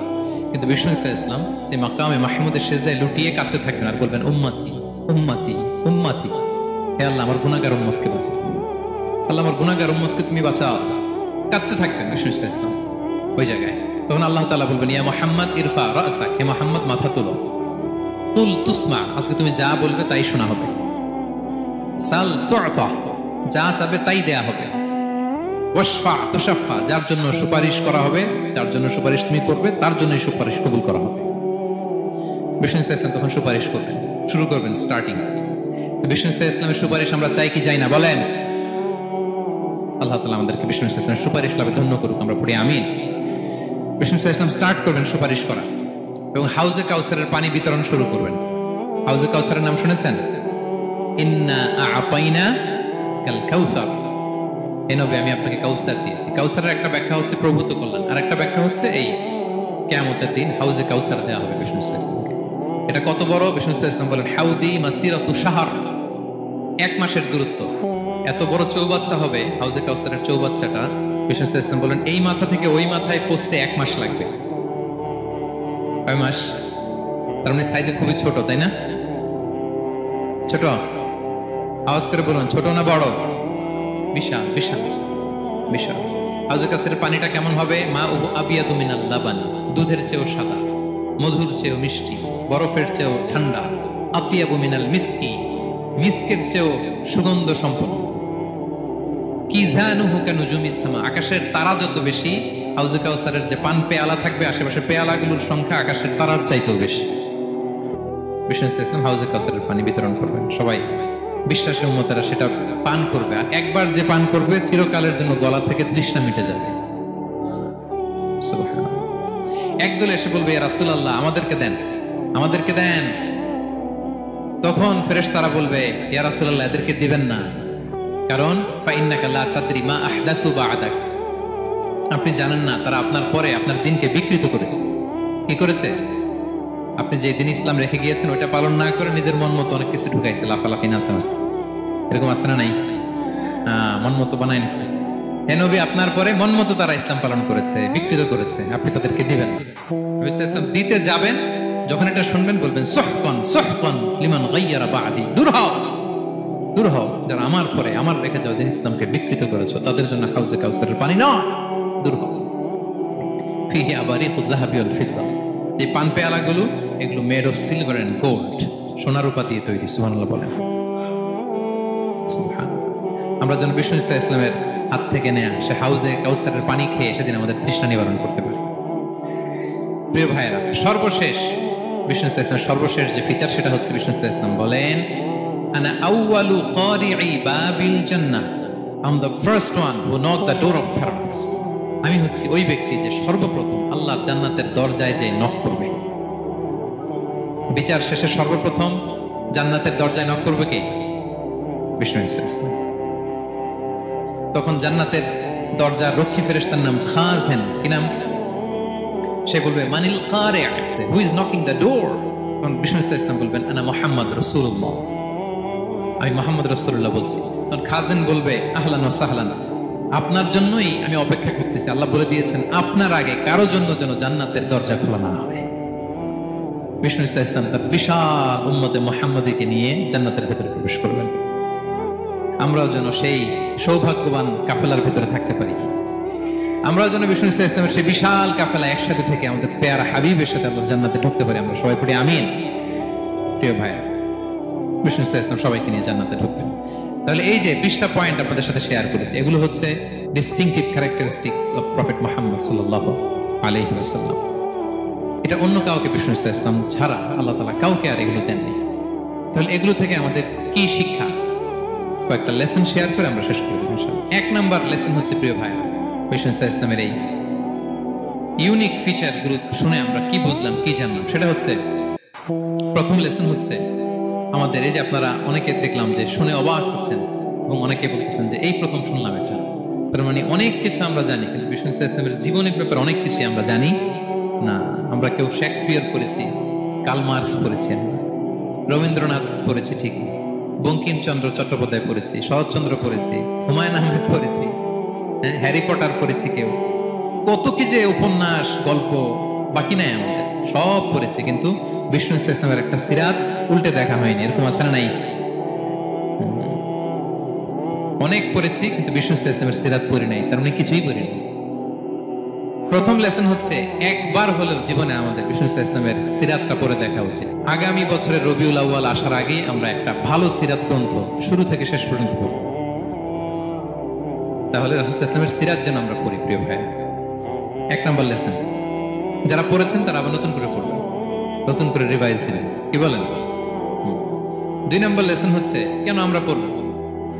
কিন্তু বিষ্ণু ইসলাম সেই মাকামে মাহমুদের সেজদায় লুটিয়ে কাঁদতে থাকবেন আর বলবেন, উম্মতি উম্মতি উম্মতি, হে আল্লাহ আমার গুনাহগার উম্মতকে বাঁচাও, আল্লাহ আমার গুনাহগার উম্মতকে তুমি বাঁচাও। কাঁদতে থাকবেন বিষ্ণু ইসলাম ওই জায়গায়। তখন আল্লাহ তাআলা বলবেন, ইয়া মুহাম্মদ ইরফা রাসাক, হে মুহাম্মদ মাথা তোলো, কুল তুসমা, আজকে তুমি যা বলবে তাই শোনা হবে, সাল তু'তা, যা চাবে তাই দেয়া হবে, ওয়াশফা তুশাফা, যার জন্য সুপারিশ করা হবে, যার জন্য সুপারিশ তুমি করবে তার জন্যই সুপারিশ কবুল করা হবে। বিষ্ণু ইসলাম তখন সুপারিশ করবেন, শুরু করবেন স্টার্টিং। বিষ্ণু ইসলামের সুপারিশ আমরা চাই কি চাই না বলেন? আল্লাহ তাআলা আমাদেরকে বিষ্ণু ইসলামের সুপারিশ লাভে ধন্য করুক, আমরা পড়ি আমিন। বিষ্ণু ইসলাম স্টার্ট করবেন সুপারিশ করা এবং হাউজে কাউসারের পানি বিতরণ শুরু করবেন। হাউজে কাউসারের নাম শুনেছেন? ইন্না আ'তাইনা কাল কাউসার, হে নবী আমি আপনাকে কাউসার দিয়েছি। কাউসারের একটা ব্যাখ্যা হচ্ছে প্রভূত কল্যাণ, আর একটা ব্যাখ্যা হচ্ছে এই কিয়ামতের দিন হাউজে কাউসার দেওয়া হবে বিষ্ণু ইসলামকে। এটা কত বড়? বিষ্ণু ইসলাম বলেন, হাউদি মাসিরাতু শাহর, 1 মাসের দূরত্ব। এত বড় চৌবাচ্চা হবে হাউজে কাউসারের চৌবাচ্চাটা। বিষ্ণু ইসলাম বলেন, এই মাথা থেকে ওই মাথায় পৌঁছতে 1 মাস লাগবে। কয় মাস? তার মানে সাইজে খুবই ছোট, তাই না? ছোট? আওয়াজ করে বলুন, ছোট না বড়? বিশাল বিশাল বিশাল। হাউজে কাউসারের পানিটা কেমন হবে? মা উহু আবিয়াদু মিনাল লাবান, দুধের চেয়েও সাদা, মধুর চেয়েও মিষ্টি, বরফের চেয়েও ঠান্ডা, আতিয়াবু মিনাল মিসকি, মিসকের চেয়েও সুগন্ধ সম্পন্ন, কিজানুহু কানুজুমিস সামা, আকাশের তারা যত বেশি, হাউজে কাউসারের যে পান পেয়ালা থাকবে আশেপাশে পেয়ালাগুলোর সংখ্যা আকাশের তারার চাইতেও বেশি। বিষ্ণু ইসলাম হাউজে কাউসারের পানি বিতরণ করবেন, সবাই বিশ্বাসী উম্মতেরা সেটা পান করবে। আর একবার যে পান করবে চিরকালের জন্য গলা থেকে তৃষ্ণা মিটে যাবে। সুবহানাল্লাহ। একদল এসে বলবে, ইয়া রাসূলুল্লাহ আমাদেরকে দেন, আমাদেরকে দেন। তখন ফেরেশতারা বলবে, ইয়া রাসূলুল্লাহ এদেরকে দিবেন না, কারণ ফাইন্নাকা লা তাদরি মা আহদাসু বা'দাক, আপনি জানেন না তারা আপনার পরে আপনার দিনকে বিকৃত করেছে। কি করেছে? আপনি যে দিন ইসলাম রেখে গিয়েছেন ওইটা পালন না করে নিজের মন মতো অনেক কিছু ঢুকাইছে, লাফালাফি নাচানাচি, এরকম আছে না নাই? মন মতো বানাই নিছে। হে নবী আপনার পরে মন মতো তারা ইসলাম পালন করেছে, বিকৃত করেছে, আপনি তাদেরকে দিবেন। ইসলাম দিতে যাবেন, যখন এটা শুনবেন বলবেন, সুহকান সুহকান লিমান গায়্যারা বা'দি, দূর হও দূর হও, যারা আমার পরে আমার রেখে যাওয়া দিন ইসলামকে বিকৃত করেছো তাদের জন্য হাউজে কাউসারের পানি না, দূর হও। ফিহি আবারিকুল যাহাবি ওয়াল ফিদ্দা, এই পান পেয়ালাগুলো এগুলো made of silver and gold, সোনা রূপা দিয়ে তৈরি। সুবহানাল্লাহ বলেন। আমরা যেন বিষ্ণু ইসা ইসলামের হাত থেকে নেয়া সে হাউজে কাউসারের পানি খেয়ে সেদিন আমাদের তৃষ্ণা নিবারণ করতে পারি। প্রিয় ভাইয়েরা, সর্বশেষ বিষ্ণু ইসা ইসলামের সর্বশেষ যে ফিচার সেটা হচ্ছে বিষ্ণু ইসা ইসলাম বলেন, আনা আউয়ালু কারিই বাবিল জান্নাহ, I am the first one who knock the door of paradise. আমি হচ্ছি ওই ব্যক্তি যে সর্বপ্রথম আল্লাহর জান্নাতের দরজায় যে নক করবে। বিচার শেষে সর্বপ্রথম জান্নাতের দরজায় নক করবে কে? বিষ্ণু ইসা ইসলাম। তখন জান্নাতের দরজা রক্ষী ফেরেশতার নাম খাজেন। কি নাম? সে বলবে মানিল কারি, who is knocking the door? তখন বিষ্ণু ইসা ইসলাম বলবেন আনা মুহাম্মদ রাসূলুল্লাহ, আমি মুহাম্মদ রাসূলুল্লাহ বলছি। তখন খাজেন বলবে আহলান ওয়া সাহলান, আপনার জন্যই আমি অপেক্ষা করতেছি। আল্লাহ বলে দিয়েছেন আপনার আগে কারো জন্য যেন জান্নাতের দরজা খোলা না হয়। বিষ্ণু ইসা ইসলাম তার বিশাল উম্মতে মুহাম্মাদীকে নিয়ে জান্নাতের ভেতরে প্রবেশ করবেন। আমরাও যেন সেই সৌভাগ্যবান কাফেলার ভেতরে থাকতে পারি। আমরাও যেন বিষ্ণু ইসা ইসলামের সেই বিশাল কাফেলা একসাথে থেকে আমাদের পেয়ারা হাবিবের সাথে আমরা জান্নাতে ঢুকতে পারি। আমরা সবাই পড়ি আমিন। প্রিয় ভাই, বিষ্ণু ইসা ইসলাম সবাইকে নিয়ে জান্নাতে ঢুকবেন। তাহলে এই যে 20টা পয়েন্ট আপনাদের সাথে শেয়ার করেছি, এগুলো হচ্ছে distinctive characteristics of prophet Muhammad সাল্লাল্লাহু আলাইহি ওয়াসাল্লাম। এটা অন্য কাউকে বিষ্ণু ইসা ইসলাম ছাড়া আল্লাহ তাআলা কাউকে আর এগুলো দেননি। তাহলে এগুলো থেকে আমাদের কি শিক্ষা? কয়েকটা লেসন শেয়ার করে আমরা শেষ করব ইনশাআল্লাহ। 1 নাম্বার লেসন হচ্ছে প্রিয় ভাই, বিষ্ণু ইসা ইসলামের এই ইউনিক ফিচার গুলো শুনে আমরা কি বুঝলাম, কি জানলাম? সেটা হচ্ছে, প্রথম লেসন হচ্ছে আমাদের এই যে আপনারা অনেকে দেখলাম যে শুনে অবাক হচ্ছেন এবং অনেকে বলতেছেন যে এই প্রথম শুনলাম এটা। তার মানে অনেক কিছু আমরা জানি, কিন্তু বিষ্ণু ইসা ইসলামের জীবনের ব্যাপারে অনেক কিছু আমরা জানি না। আমরা কেউ শেক্সপিয়ার পড়েছি, কার্ল মার্কস পড়েছি, রবীন্দ্রনাথ পড়েছি ঠিকই, বঙ্কিমচন্দ্র চট্টোপাধ্যায় পড়েছি, শরৎচন্দ্র পড়েছি, হুমায়ুন আহমেদ পড়েছি, হ্যারি পটার পড়েছি, কেউ কত কি যে উপন্যাস গল্প বাকি নাই আমাদের, সব পড়েছি, কিন্তু বিষ্ণু ইসা ইসলামের একটা সিরাত উল্টে দেখা হয়নি। এরকম আছে না? নাই? অনেক পড়েছি কিন্তু বিষ্ণু ইসা ইসলামের সিরাত পড়ি নাই, তার মানে কিছুই পড়ি নাই। প্রথম লেসন হচ্ছে একবার হলেও জীবনে আমাদের বিষ্ণু ইসা ইসলামের সিরাতটা পড়ে দেখা উচিত। আগামী বছরের রবিউল আউয়াল আসার আগে আমরা একটা ভালো সিরাত গ্রন্থ শুরু থেকে শেষ পর্যন্ত পড়ব। তাহলে রাসূল সাল্লাল্লাহু আলাইহি ওয়াসাল্লামের সিরাত যেন আমরা পড়ি প্রিয় ভাই। 1 নাম্বার লেসন, যারা পড়েছেন তারা আবার নতুন করে পড়বেন, নতুন করে রিভাইজ দিবেন। কি বলেন? 2 নাম্বার লেসন হচ্ছে কেন আমরা পড়ব?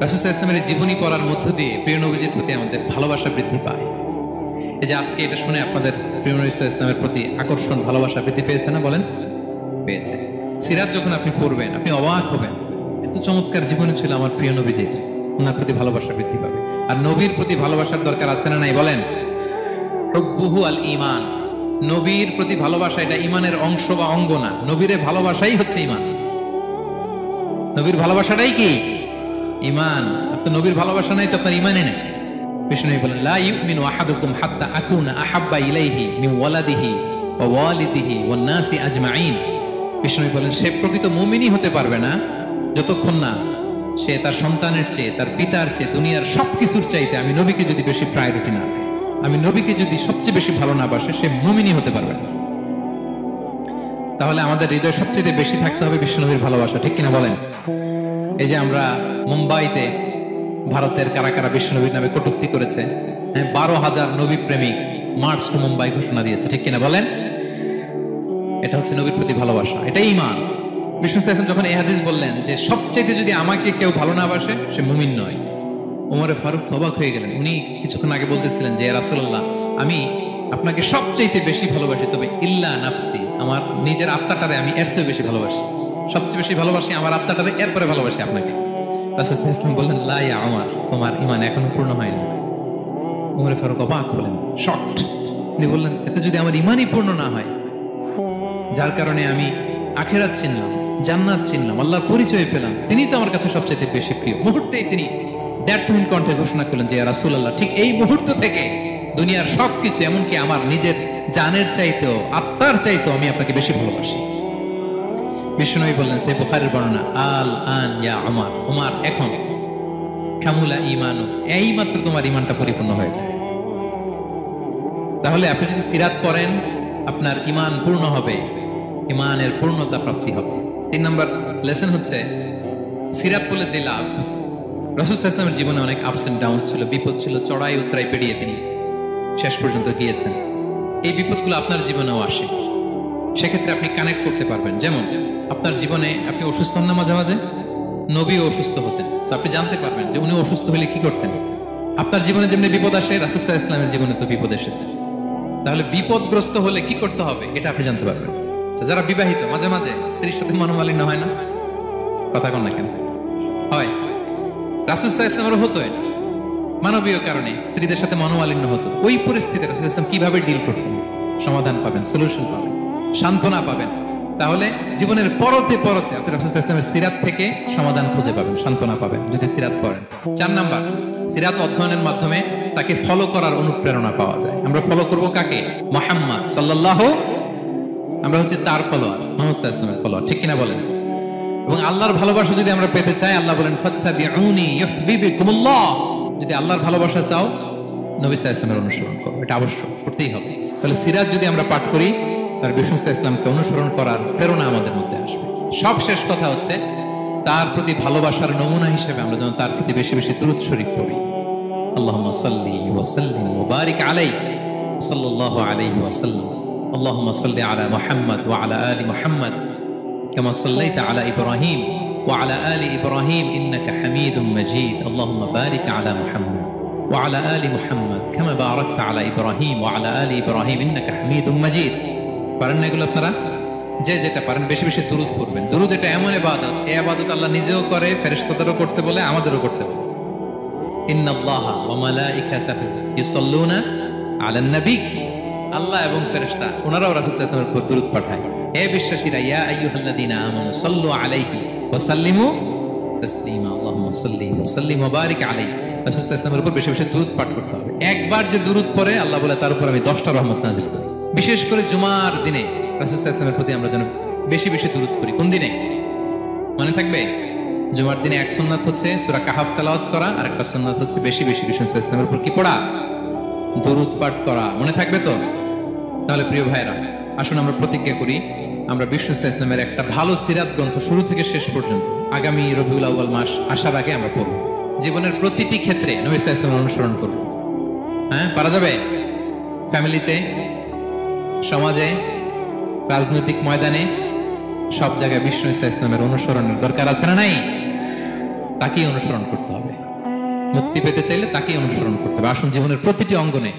রাসূল সাল্লাল্লাহু আলাইহি ওয়াসাল্লামের জীবনী পড়ার মধ্য দিয়ে প্রিয় নবীজির প্রতি আমাদের ভালোবাসা বৃদ্ধি পায়। এই যে আজকে এটা শুনে আপনাদের প্রিয় নবী সাল্লাল্লাহু আলাইহি ওয়াসাল্লামের প্রতি আকর্ষণ, ভালোবাসা বৃদ্ধি পেয়েছে না? বলেন, পেয়েছে। সিরাত যখন আপনি পড়বেন আপনি অবাক হবেন, এত চমৎকার জীবনে ছিল আমার প্রিয় নবীজির, ওনার প্রতি ভালোবাসা বৃদ্ধি পাবে। আর নবীর প্রতি ভালোবাসার দরকার আছে না নাই? বলেন, হুব্বুহু আল ঈমান, নবীর প্রতি ভালোবাসা এটা ঈমানের অংশ বা অঙ্গ না, নবীর ভালোবাসাই হচ্ছে ঈমান। নবীর ভালোবাসাটাই কি? ঈমান। আপনার নবীর ভালোবাসা নাই তো আপনার ঈমানই নাই। বিষ্ণু বলেন লা ইউমিনু আহাদুকুম হাত্তা আকুনা আহাব্বা ইলাইহি মিন ওয়ালাদিহি ওয়া ওয়ালিদিহি ওয়ান নাসি আজমাইন। বিষ্ণু বলেন সে প্রকৃত মুমিনই হতে পারবে না যতক্ষণ না সে তার সন্তানের চেয়ে, তার পিতার চেয়ে, দুনিয়ার সবকিছুর চাইতে আমি নবীকে যদি বেশি প্রায়োরিটি না দেয়, আমি নবীকে যদি সবচেয়ে বেশি ভালো না বাসে, সে মুমিনই হতে পারবে না। তাহলে আমাদের হৃদয় সবচেয়ে বেশি থাকতে হবে বিশ্ব নবীর ভালোবাসা, ঠিক কিনা বলেন? এই যে আমরা মুম্বাইতে ভারতের কারা কারা বিশ্ব নবীর নামে কটূক্তি করেছে, 12,000 নবী প্রেমিক মার্চ টু মুম্বাই ঘোষণা দিয়েছে, ঠিক কিনা বলেন? এটা হচ্ছে নবীর প্রতি ভালোবাসা, এটাই ঈমান। বিষ্ণু সাল্লাল্লাহু আলাইহি ওয়াসাল্লাম যখন এই হাদিস বললেন যে সবচেয়ে যদি আমাকে কেউ ভালো না বাসে সে মুমিন নয়, ওমর ফারুক অবাক হয়ে গেলেন। উনি কিছুক্ষণ আগে বলতেছিলেন যে রাসূলুল্লাহ, আমি আপনাকে সবচেয়ে বেশি ভালোবাসি, তবে ইল্লা নাফসি, আমার নিজের আত্মাটারে আমি এর চেয়ে বেশি ভালোবাসি, সবচেয়ে বেশি ভালোবাসি আমার আত্মাটারে, এরপরে ভালোবাসি আপনাকে। রাসূল সাল্লাল্লাহু আলাইহি ওয়াসাল্লাম বললেন লা ইয়া উমর, তোমার ঈমান এখনো পূর্ণ হয়নি। ওমর ফারুক অবাক হলেন, শকড। তিনি বললেন এতে যদি আমার ঈমানই পূর্ণ না হয়, যার কারণে আমি আখিরাত চিনলাম, জান্নাত চিনলাম, আল্লাহর পরিচয় পেলাম, তিনি তো আমার কাছে সবচেয়ে বেশি প্রিয়। মুহূর্তেই তিনি দ্ব্যর্থহীন কণ্ঠে ঘোষণা করলেন যে ইয়া রাসূলুল্লাহ, ঠিক এই মুহূর্ত থেকে দুনিয়ার সবকিছু, এমনকি আমার নিজের জানের চাইতেও, আত্মার চাইতেও আমি আপনাকে বেশি ভালোবাসি। বিষ্ণুনবী বললেন, সে বুখারীর বর্ণনা, আল আন ইয়া উমর, উমর এখন কামুলা ঈমানু, এই মাত্র তোমার ঈমানটা পরিপূর্ণ হয়েছে। তাহলে আপনি যদি সিরাত পড়েন আপনার ঈমান পূর্ণ হবে, ঈমানের পূর্ণতা প্রাপ্তি হবে। 3 নম্বর লেসন হচ্ছে সিরাত বলে যে লাভ। রাসূল সাল্লাল্লাহু আলাইহি ওয়াসাল্লামের জীবনে অনেক আপস এন্ড ডাউন ছিল, বিপদ ছিল, চড়াই উতরাই পেরিয়ে তিনি শেষ পর্যন্ত গিয়েছেন। এই বিপদগুলো আপনার জীবনেও আসে, সেক্ষেত্রে আপনি কানেক্ট করতে পারবেন। যেমন আপনার জীবনে আপনি অসুস্থ হন না মাঝে মাঝে, নবীও অসুস্থ হতেন, তো আপনি জানতে পারবেন যে উনি অসুস্থ হলে কি করতেন। আপনার জীবনে যেমনি বিপদ আসে, রাসূল সাল্লাল্লাহু আলাইহি ওয়াসাল্লামের জীবনে তো বিপদ এসেছে, তাহলে বিপদগ্রস্ত হলে কি করতে হবে এটা আপনি জানতে পারবেন। যারা বিবাহিত, মাঝে মাঝে স্ত্রীর সাথে মনোমালিন্য হয় না? কথা কন না কেন? হয়। রাসূল সাল্লাল্লাহু আলাইহি ওয়াসাল্লামেরও হতো এটা, মানবীয় কারণে স্ত্রীদের সাথে মনোমালিন্য হতো। ওই পরিস্থিতিতে রাসূল সাল্লাল্লাহু আলাইহি ওয়াসাল্লাম কিভাবে ডিল করতেন? সমাধান পাবেন, সলিউশন পাবেন, সান্ত্বনা পাবেন। তাহলে জীবনের পরতে পরতে আপনি রাসূল সাল্লাল্লাহু আলাইহি ওয়াসাল্লামের সিরাত থেকে সমাধান খুঁজে পাবেন, সান্ত্বনা পাবেন যদি সিরাত পড়েন। 4 নাম্বার, সিরাত অধ্যয়নের মাধ্যমে তাকে ফলো করার অনুপ্রেরণা পাওয়া যায়। আমরা ফলো করব কাকে? মুহাম্মদ সাল্লাল্লাহু, আমরা হচ্ছে তার ফলোয়ার, মুহাম্মদ সাল্লাল্লাহু আলাইহি ওয়াসাল্লামের ফলোয়ার, ঠিক কিনা বলেন? এবং আল্লাহর ভালোবাসা যদি আমরা পেতে চাই, আল্লাহ বলেন ফাত্তাবিউনি ইউহিব্বুকুমুল্লাহ। যদি আল্লাহর ভালোবাসা চাও, নবী সাল্লাল্লাহু আলাইহি ওয়াসাল্লামের অনুসরণ করো, এটা আবশ্যক, করতেই হবে। তাহলে সিরাত যদি আমরা পাঠ করি, তার বিষ্ণু সাল্লাল্লাহু আলাইহি ওয়াসাল্লামকে অনুসরণ করার প্রেরণা আমাদের মধ্যে আসবে। সব শেষ কথা হচ্ছে তার প্রতি ভালোবাসার নমুনা হিসেবে আমরা যেন তার প্রতি বেশি বেশি দুরূদ শরীফ পড়ি। আল্লাহুম্মা সাল্লি ওয়া সাল্লিম ওয়া বারিক আলাইহি সাল্লাল্লাহু আলাইহি ওয়া সাল্লাম। আল্লাহুম্মা সাল্লি আলা মুহাম্মদ ওয়া আলা আলি মুহাম্মদ কামা সাল্লাইতা আলা ইব্রাহিম ওয়া আলা আলি ইব্রাহিম ইন্নাকা হামিদুম মাজিদ। আল্লাহুম্মা বারিক আলা মুহাম্মদ ওয়া আলা আলি মুহাম্মদ কামা বারাকতা আলা ইব্রাহিম ওয়া আলা আলি ইব্রাহিম ইন্নাকা হামিদুম মাজিদ। পারেন না এগুলো আপনারা? যে যেটা পারেন বেশি বেশি দুরূদ পড়বেন। দুরূদ এটা এমন ইবাদত, এই ইবাদত আল্লাহ নিজেও করে, ফেরেশতাদেরও করতে বলে, আমাদেরও করতে বলে। ইন্নাল্লাহা ওয়া মালাইকাতাহু ইউসাল্লুনা আলান নবী। আল্লাহ এবং ফেরেশতা ওনারাও রাসূল সাল্লাল্লাহু আলাইহি ওয়াসাল্লামের উপর দুরূদ পাঠায়। হে বিশ্বাসীরা, ইয়া আইয়ুহাল্লাযীনা আমানু সাল্লু আলাইহি ওয়া সাল্লিমু তাসলিমা। আল্লাহুম্মা সাল্লি ওয়া সাল্লিম ওয়া বারিক আলাইহি। রাসূল সাল্লাল্লাহু আলাইহি ওয়াসাল্লামের উপর বেশি বেশি দুরূদ পাঠ করতে হবে। একবার যে দুরূদ পড়ে, আল্লাহ বলে তার উপর আমি 10টা রহমত নাযিল করি। বিশেষ করে জুমার দিনে রাসূল সাল্লাল্লাহু আলাইহি ওয়াসাল্লামের প্রতি আমরা যেন বেশি বেশি দুরূদ করি। কোন দিনে মনে থাকবে? জুমার দিনে এক সুন্নাত হচ্ছে সূরা কাহফ তেলাওয়াত করা, আর একটা সুন্নাত হচ্ছে বেশি বেশি রাসূল সাল্লাল্লাহু আলাইহি ওয়াসাল্লামের উপর কি পড়া? দরুদ পাঠ করা। মনে থাকবে তো? তাহলে প্রিয় ভাইরা, আসুন আমরা প্রতিজ্ঞা করি, আমরা বিষ্ণু সাল্লাল্লাহু আলাইহি ওয়াসাল্লামের একটা ভালো সিরাত গ্রন্থ শুরু থেকে শেষ পর্যন্ত আগামী রবিউল আউয়াল মাস আসার আগে আমরা পড়ব। জীবনের প্রতিটি ক্ষেত্রে নবী সাল্লাল্লাহু আলাইহি ওয়াসাল্লামের অনুসরণ করব। হ্যাঁ, পারা যাবে? ফ্যামিলিতে, সমাজে, রাজনৈতিক ময়দানে, সব জায়গায় বিষ্ণু সাল্লাল্লাহু আলাইহি ওয়াসাল্লামের অনুসরণের দরকার আছে না নাই? তাকেই অনুসরণ করতে হবে। মুক্তি পেতে চাইলে তাকেই অনুসরণ করতে হবে। আসুন জীবনের প্রতিটি অঙ্গনে